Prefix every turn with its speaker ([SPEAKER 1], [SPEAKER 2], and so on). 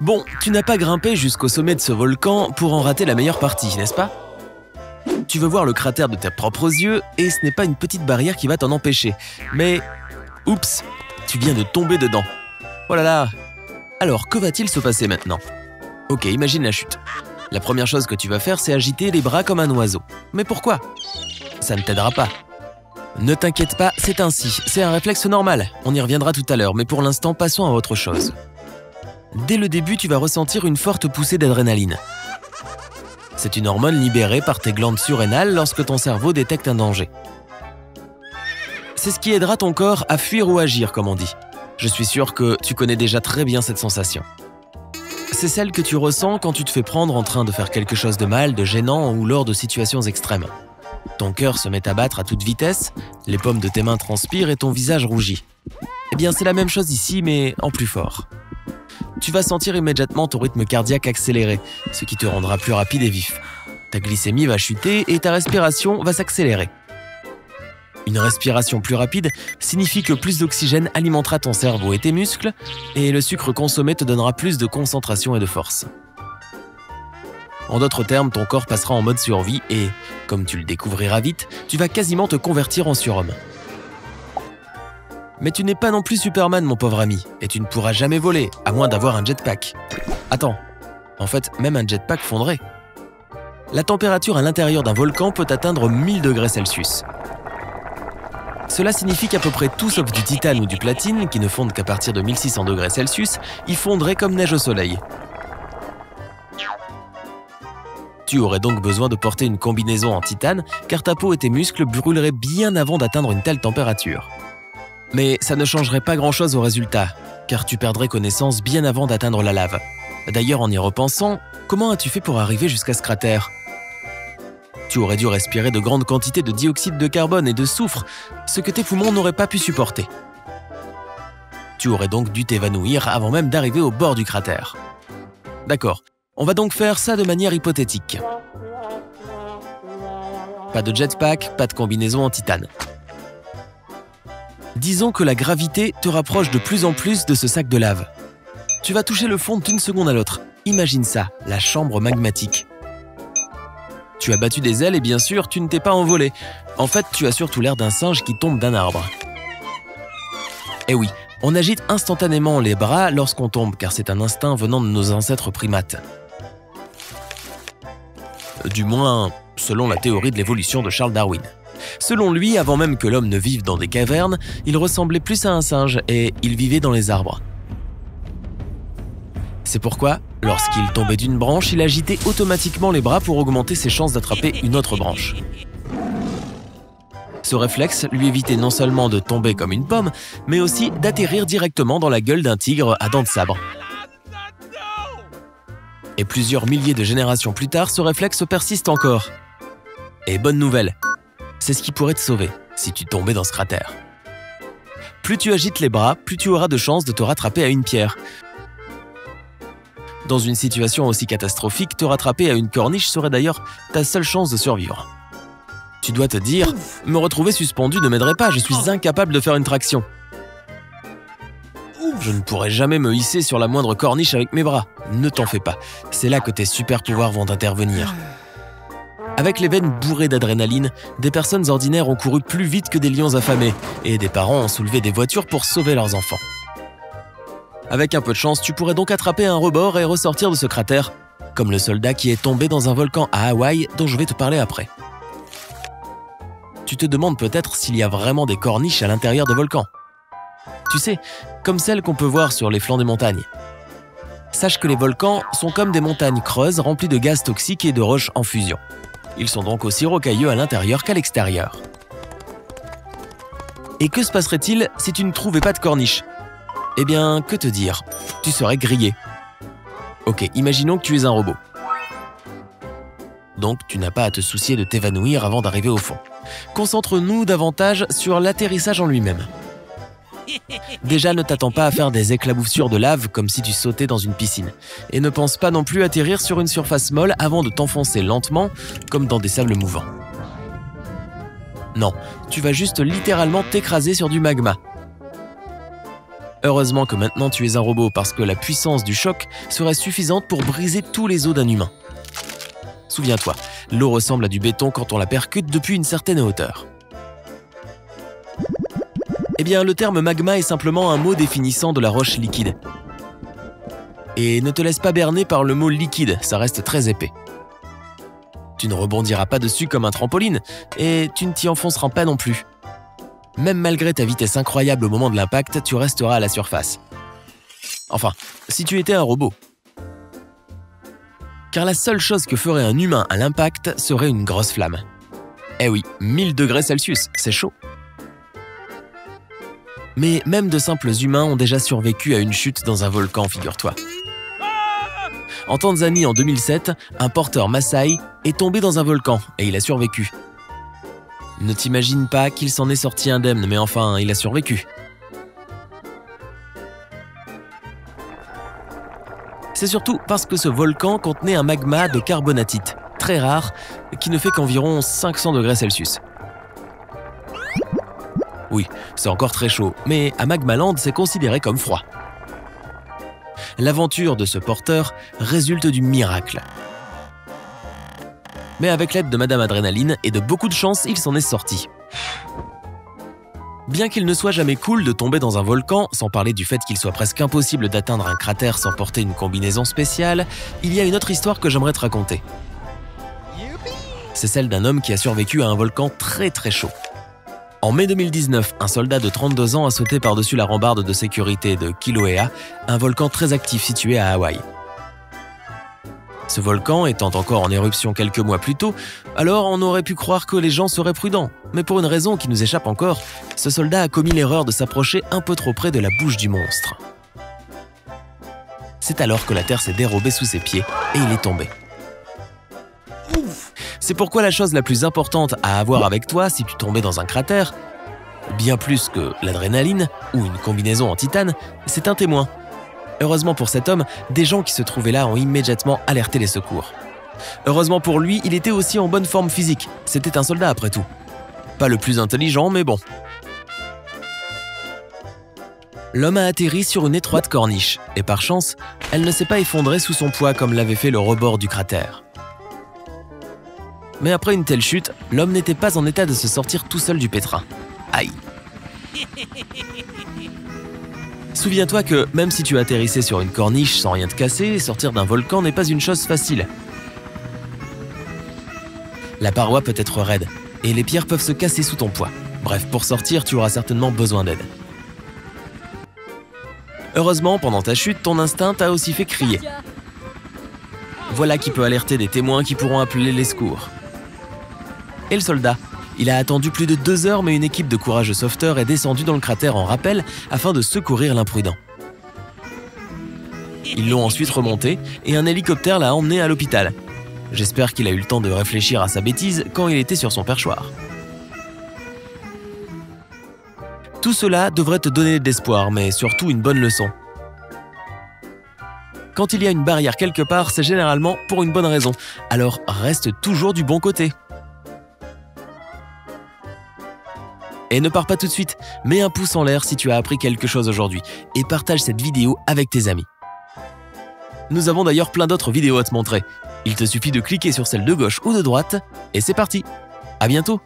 [SPEAKER 1] Bon, tu n'as pas grimpé jusqu'au sommet de ce volcan pour en rater la meilleure partie, n'est-ce pas? Tu veux voir le cratère de tes propres yeux et ce n'est pas une petite barrière qui va t'en empêcher. Mais, oups, tu viens de tomber dedans. Oh là là! Alors, que va-t-il se passer maintenant? Ok, imagine la chute. La première chose que tu vas faire, c'est agiter les bras comme un oiseau. Mais pourquoi? Ça ne t'aidera pas. Ne t'inquiète pas, c'est ainsi. C'est un réflexe normal. On y reviendra tout à l'heure, mais pour l'instant, passons à autre chose. Dès le début, tu vas ressentir une forte poussée d'adrénaline. C'est une hormone libérée par tes glandes surrénales lorsque ton cerveau détecte un danger. C'est ce qui aidera ton corps à fuir ou agir, comme on dit. Je suis sûr que tu connais déjà très bien cette sensation. C'est celle que tu ressens quand tu te fais prendre en train de faire quelque chose de mal, de gênant ou lors de situations extrêmes. Ton cœur se met à battre à toute vitesse, les paumes de tes mains transpirent et ton visage rougit. Eh bien, c'est la même chose ici, mais en plus fort. Tu vas sentir immédiatement ton rythme cardiaque accélérer, ce qui te rendra plus rapide et vif. Ta glycémie va chuter et ta respiration va s'accélérer. Une respiration plus rapide signifie que plus d'oxygène alimentera ton cerveau et tes muscles, et le sucre consommé te donnera plus de concentration et de force. En d'autres termes, ton corps passera en mode survie et, comme tu le découvriras vite, tu vas quasiment te convertir en surhomme. Mais tu n'es pas non plus Superman, mon pauvre ami, et tu ne pourras jamais voler, à moins d'avoir un jetpack. Attends, en fait, même un jetpack fondrait. La température à l'intérieur d'un volcan peut atteindre 1000 degrés Celsius. Cela signifie qu'à peu près tout sauf du titane ou du platine, qui ne fondent qu'à partir de 1600 degrés Celsius, y fondraient comme neige au soleil. Tu aurais donc besoin de porter une combinaison en titane, car ta peau et tes muscles brûleraient bien avant d'atteindre une telle température. Mais ça ne changerait pas grand-chose au résultat, car tu perdrais connaissance bien avant d'atteindre la lave. D'ailleurs, en y repensant, comment as-tu fait pour arriver jusqu'à ce cratère? Tu aurais dû respirer de grandes quantités de dioxyde de carbone et de soufre, ce que tes poumons n'auraient pas pu supporter. Tu aurais donc dû t'évanouir avant même d'arriver au bord du cratère. D'accord, on va donc faire ça de manière hypothétique. Pas de jetpack, pas de combinaison en titane. Disons que la gravité te rapproche de plus en plus de ce sac de lave. Tu vas toucher le fond d'une seconde à l'autre. Imagine ça, la chambre magmatique. Tu as battu des ailes et bien sûr, tu ne t'es pas envolé. En fait, tu as surtout l'air d'un singe qui tombe d'un arbre. Eh oui, on agite instantanément les bras lorsqu'on tombe, car c'est un instinct venant de nos ancêtres primates. Du moins, selon la théorie de l'évolution de Charles Darwin. Selon lui, avant même que l'homme ne vive dans des cavernes, il ressemblait plus à un singe et il vivait dans les arbres. C'est pourquoi, lorsqu'il tombait d'une branche, il agitait automatiquement les bras pour augmenter ses chances d'attraper une autre branche. Ce réflexe lui évitait non seulement de tomber comme une pomme, mais aussi d'atterrir directement dans la gueule d'un tigre à dents de sabre. Et plusieurs milliers de générations plus tard, ce réflexe persiste encore. Et bonne nouvelle, c'est ce qui pourrait te sauver si tu tombais dans ce cratère. Plus tu agites les bras, plus tu auras de chances de te rattraper à une pierre. Dans une situation aussi catastrophique, te rattraper à une corniche serait d'ailleurs ta seule chance de survivre. Tu dois te dire, me retrouver suspendu ne m'aiderait pas, je suis incapable de faire une traction. Je ne pourrai jamais me hisser sur la moindre corniche avec mes bras. Ne t'en fais pas, c'est là que tes super pouvoirs vont intervenir. Avec les veines bourrées d'adrénaline, des personnes ordinaires ont couru plus vite que des lions affamés, et des parents ont soulevé des voitures pour sauver leurs enfants. Avec un peu de chance, tu pourrais donc attraper un rebord et ressortir de ce cratère, comme le soldat qui est tombé dans un volcan à Hawaï dont je vais te parler après. Tu te demandes peut-être s'il y a vraiment des corniches à l'intérieur des volcans. Tu sais, comme celles qu'on peut voir sur les flancs des montagnes. Sache que les volcans sont comme des montagnes creuses remplies de gaz toxiques et de roches en fusion. Ils sont donc aussi rocailleux à l'intérieur qu'à l'extérieur. Et que se passerait-il si tu ne trouvais pas de corniche? Eh bien, que te dire? Tu serais grillé. Ok, imaginons que tu es un robot. Donc, tu n'as pas à te soucier de t'évanouir avant d'arriver au fond. Concentre-nous davantage sur l'atterrissage en lui-même. Déjà, ne t'attends pas à faire des éclaboussures de lave comme si tu sautais dans une piscine. Et ne pense pas non plus atterrir sur une surface molle avant de t'enfoncer lentement, comme dans des sables mouvants. Non, tu vas juste littéralement t'écraser sur du magma. Heureusement que maintenant tu es un robot parce que la puissance du choc serait suffisante pour briser tous les os d'un humain. Souviens-toi, l'eau ressemble à du béton quand on la percute depuis une certaine hauteur. Eh bien, le terme magma est simplement un mot définissant de la roche liquide. Et ne te laisse pas berner par le mot liquide, ça reste très épais. Tu ne rebondiras pas dessus comme un trampoline, et tu ne t'y enfonceras pas non plus. Même malgré ta vitesse incroyable au moment de l'impact, tu resteras à la surface. Enfin, si tu étais un robot. Car la seule chose que ferait un humain à l'impact serait une grosse flamme. Eh oui, 1000 degrés Celsius, c'est chaud. Mais même de simples humains ont déjà survécu à une chute dans un volcan, figure-toi. En Tanzanie, en 2007, un porteur Maasai est tombé dans un volcan et il a survécu. Ne t'imagine pas qu'il s'en est sorti indemne, mais enfin, il a survécu. C'est surtout parce que ce volcan contenait un magma de carbonatite, très rare, qui ne fait qu'environ 500 degrés Celsius. Oui, c'est encore très chaud, mais à Magmaland, c'est considéré comme froid. L'aventure de ce porteur résulte du miracle. Mais avec l'aide de Madame Adrénaline et de beaucoup de chance, il s'en est sorti. Bien qu'il ne soit jamais cool de tomber dans un volcan, sans parler du fait qu'il soit presque impossible d'atteindre un cratère sans porter une combinaison spéciale, il y a une autre histoire que j'aimerais te raconter. C'est celle d'un homme qui a survécu à un volcan très très chaud. En mai 2019, un soldat de 32 ans a sauté par-dessus la rambarde de sécurité de Kilauea, un volcan très actif situé à Hawaï. Ce volcan étant encore en éruption quelques mois plus tôt, alors on aurait pu croire que les gens seraient prudents. Mais pour une raison qui nous échappe encore, ce soldat a commis l'erreur de s'approcher un peu trop près de la bouche du monstre. C'est alors que la terre s'est dérobée sous ses pieds et il est tombé. C'est pourquoi la chose la plus importante à avoir avec toi si tu tombais dans un cratère, bien plus que l'adrénaline ou une combinaison en titane, c'est un témoin. Heureusement pour cet homme, des gens qui se trouvaient là ont immédiatement alerté les secours. Heureusement pour lui, il était aussi en bonne forme physique. C'était un soldat après tout. Pas le plus intelligent, mais bon. L'homme a atterri sur une étroite corniche, et par chance, elle ne s'est pas effondrée sous son poids comme l'avait fait le rebord du cratère. Mais après une telle chute, l'homme n'était pas en état de se sortir tout seul du pétrin. Aïe! Souviens-toi que même si tu atterrissais sur une corniche sans rien te casser, sortir d'un volcan n'est pas une chose facile. La paroi peut être raide, et les pierres peuvent se casser sous ton poids. Bref, pour sortir, tu auras certainement besoin d'aide. Heureusement, pendant ta chute, ton instinct t'a aussi fait crier. Voilà qui peut alerter des témoins qui pourront appeler les secours. Et le soldat? Il a attendu plus de 2 heures, mais une équipe de courageux sauveteurs est descendue dans le cratère en rappel afin de secourir l'imprudent. Ils l'ont ensuite remonté et un hélicoptère l'a emmené à l'hôpital. J'espère qu'il a eu le temps de réfléchir à sa bêtise quand il était sur son perchoir. Tout cela devrait te donner de l'espoir, mais surtout une bonne leçon. Quand il y a une barrière quelque part, c'est généralement pour une bonne raison. Alors reste toujours du bon côté. Et ne pars pas tout de suite, mets un pouce en l'air si tu as appris quelque chose aujourd'hui et partage cette vidéo avec tes amis. Nous avons d'ailleurs plein d'autres vidéos à te montrer. Il te suffit de cliquer sur celle de gauche ou de droite et c'est parti. À bientôt!